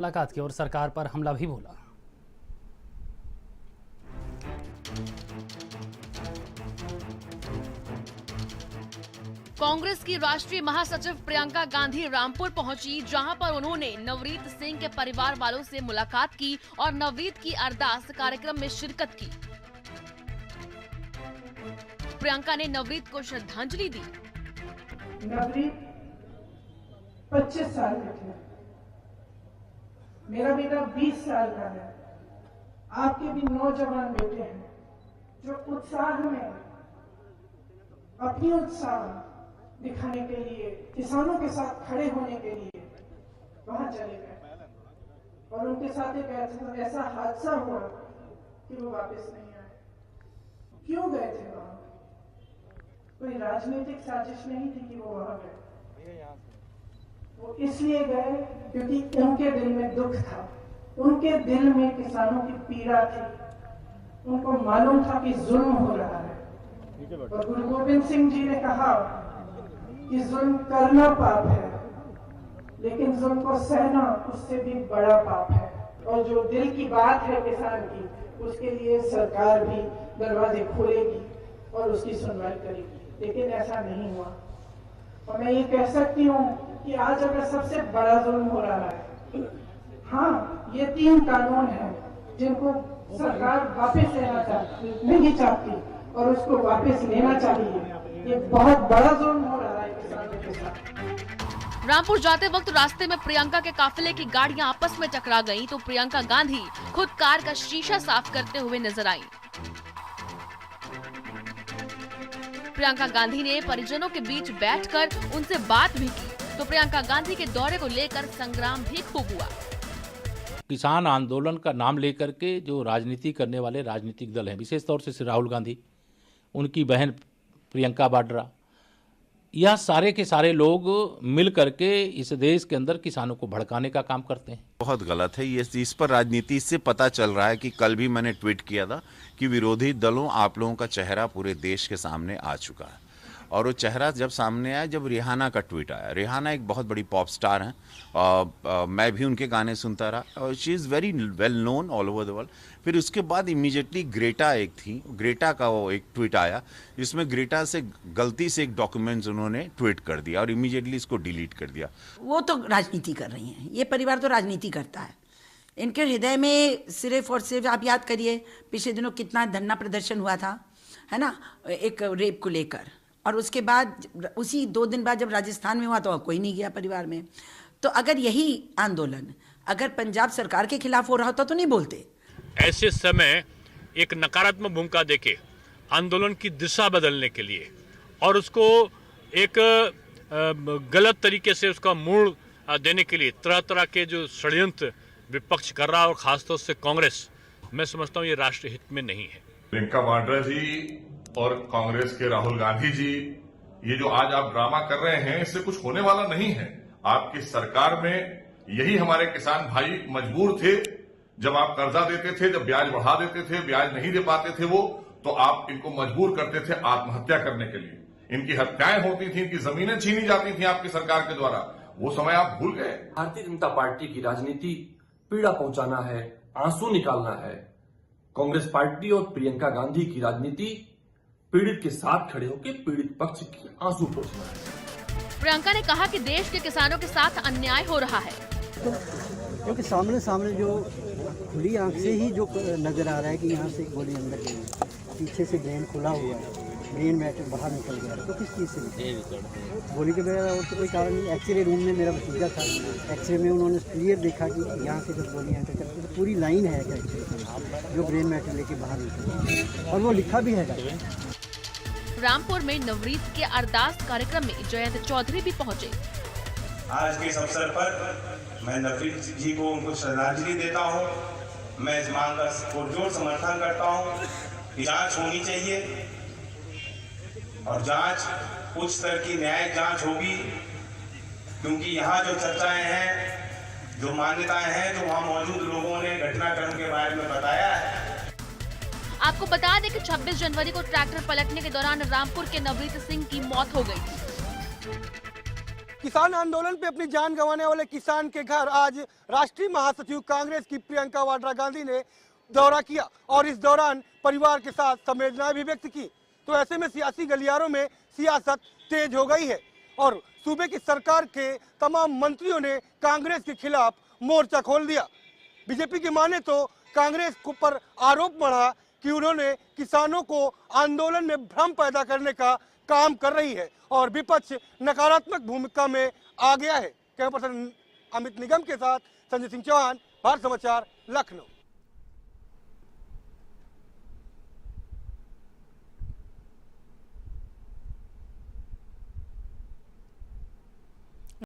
मुलाकात की और सरकार पर हमला भी बोला। कांग्रेस की राष्ट्रीय महासचिव प्रियंका गांधी रामपुर पहुंची, जहां पर उन्होंने नवरीत सिंह के परिवार वालों से मुलाकात की और नवरीत की अरदास कार्यक्रम में शिरकत की। प्रियंका ने नवरीत को श्रद्धांजलि दी। नवरीत 25 साल के थे, मेरा बेटा 20 साल का है। आपके भी नौजवान बेटे हैं जो उत्साह में अपनी उत्साह दिखाने के लिए, किसानों के साथ खड़े होने के लिए वहां चले गए और उनके साथ एक ऐसा हादसा हुआ कि वो वापस नहीं आए। क्यों गए थे वहां? कोई राजनीतिक साजिश नहीं थी कि वो वहां गए। वो इसलिए गए क्योंकि उनके दिल में दुख था, उनके दिल में किसानों की पीड़ा थी। उनको मालूम था कि जुल्म हो रहा है और गुरु गोविंद सिंह जी ने कहा कि जुल्म करना पाप है, लेकिन जुल्म को सहना उससे भी बड़ा पाप है। और जो दिल की बात है किसान की, उसके लिए सरकार भी दरवाजे खोलेगी और उसकी सुनवाई करेगी, लेकिन ऐसा नहीं हुआ। और मैं ये कह सकती हूँ कि आज अगर सबसे बड़ा जुल्म हो रहा है, हाँ, ये 3 कानून हैं जिनको सरकार वापस लेना नहीं चाहती और उसको वापस लेना चाहिए। ये बहुत बड़ा जुल्म हो रहा है किसानों के साथ। रामपुर जाते वक्त रास्ते में प्रियंका के काफिले की गाड़ियां आपस में टकरा गईं, तो प्रियंका गांधी खुद कार का शीशा साफ करते हुए नजर आईं। प्रियंका गांधी ने परिजनों के बीच बैठकर उनसे बात भी की, तो प्रियंका गांधी के दौरे को लेकर संग्राम भी खूब हुआ। किसान आंदोलन का नाम लेकर के जो राजनीति करने वाले राजनीतिक दल हैं, विशेष तौर से श्री राहुल गांधी, उनकी बहन प्रियंका वाड्रा, यह सारे के सारे लोग मिल करके इस देश के अंदर किसानों को भड़काने का काम करते हैं। बहुत गलत है ये। इस पर राजनीति इससे पता चल रहा है कि कल भी मैंने ट्वीट किया था कि विरोधी दलों, आप लोगों का चेहरा पूरे देश के सामने आ चुका है। और वो चेहरा जब सामने आया जब रिहाना का ट्वीट आया। रिहाना एक बहुत बड़ी पॉप स्टार हैं, मैं भी उनके गाने सुनता रहा और she is very well known all over the world. फिर उसके बाद इमीडिएटली ग्रेटा एक थी, ग्रेटा का वो एक ट्वीट आया जिसमें ग्रेटा से गलती से एक डॉक्यूमेंट्स उन्होंने ट्वीट कर दिया और इमीडिएटली इसको डिलीट कर दिया। वो तो राजनीति कर रही हैं, ये परिवार तो राजनीति करता है। इनके हृदय में सिर्फ और सिर्फ, आप याद करिए पिछले दिनों कितना धरना प्रदर्शन हुआ था, है ना, एक रेप को लेकर, और उसके बाद उसी 2 दिन बाद जब राजस्थान में हुआ तो कोई नहीं गया परिवार में। तो अगर यही आंदोलन अगर पंजाब सरकार के खिलाफ हो रहा होता तो नहीं बोलते। ऐसे समय एक नकारात्मक भूमिका देके आंदोलन की दिशा बदलने के लिए और उसको एक गलत तरीके से उसका मोड़ देने के लिए तरह तरह के जो षड्यंत्र विपक्ष कर रहा है और खासतौर से कांग्रेस, मैं समझता हूँ ये राष्ट्र हित में नहीं है। प्रियंका वाड्रा जी और कांग्रेस के राहुल गांधी जी, ये जो आज आप ड्रामा कर रहे हैं, इससे कुछ होने वाला नहीं है। आपकी सरकार में यही हमारे किसान भाई मजबूर थे, जब आप कर्जा देते थे, जब ब्याज बढ़ा देते थे, ब्याज नहीं दे पाते थे वो, तो आप इनको मजबूर करते थे आत्महत्या करने के लिए। इनकी हत्याएं होती थी, इनकी जमीनें छीनी जाती थी आपकी सरकार के द्वारा। वो समय आप भूल गए। भारतीय जनता पार्टी की राजनीति पीड़ा पहुंचाना है, आंसू निकालना है। कांग्रेस पार्टी और प्रियंका गांधी की राजनीति पीड़ित के साथ खड़े होकर पीड़ित पक्ष की आंसू पोंछना है। प्रियंका ने कहा कि देश के किसानों के साथ अन्याय हो रहा है, क्योंकि सामने जो खुली आंख से ही जो नजर आ रहा है कि यहाँ से गोली अंदर गई है, पीछे से ब्रेन खुला हुआ है, ब्रेन मैटर बाहर निकल गया, तो किस चीज़ से गोली के बगैर और तो कोई कारण नहीं। एक्सरे रूम में मेरा भतीजा था, एक्सरे में उन्होंने क्लियर देखा कि यहाँ से जब गोली एंटर करती तो पूरी लाइन है एक्सरे जो ब्रेन मैटर लेके बाहर निकल, और वो लिखा भी है। रामपुर में नवरीत के अरदास कार्यक्रम में जयंत चौधरी भी पहुंचे। आज के इस अवसर पर मैं नवरीत जी को उनको श्रद्धांजलि देता हूं। मैं इस मांग का पुरजोर समर्थन करता हूं कि जांच होनी चाहिए और जांच उच्च स्तर की न्यायिक जांच होगी, क्योंकि यहाँ जो चर्चाएं हैं, जो मान्यताएं हैं, जो वहाँ मौजूद लोगों ने घटनाक्रम के बारे में बताया है। आपको बता दें कि 26 जनवरी को ट्रैक्टर पलटने के दौरान रामपुर के नवरीत सिंह की मौत हो गई थी। किसान आंदोलन पे अपनी जान गंवाने वाले किसान के घर आज राष्ट्रीय महासचिव कांग्रेस की प्रियंका वाड्रा गांधी ने दौरा किया और इस दौरान परिवार के साथ संवेदनाएं भी व्यक्त की। तो ऐसे में सियासी गलियारों में सियासत तेज हो गई है और सूबे की सरकार के तमाम मंत्रियों ने कांग्रेस के खिलाफ मोर्चा खोल दिया। बीजेपी की माने तो कांग्रेस पर आरोप बढ़ा कि उन्होंने किसानों को आंदोलन में भ्रम पैदा करने का काम कर रही है और विपक्ष नकारात्मक भूमिका में आ गया है। कैमरा पर्सन अमित निगम के साथ संजय सिंह चौहान, भारत समाचार, लखनऊ।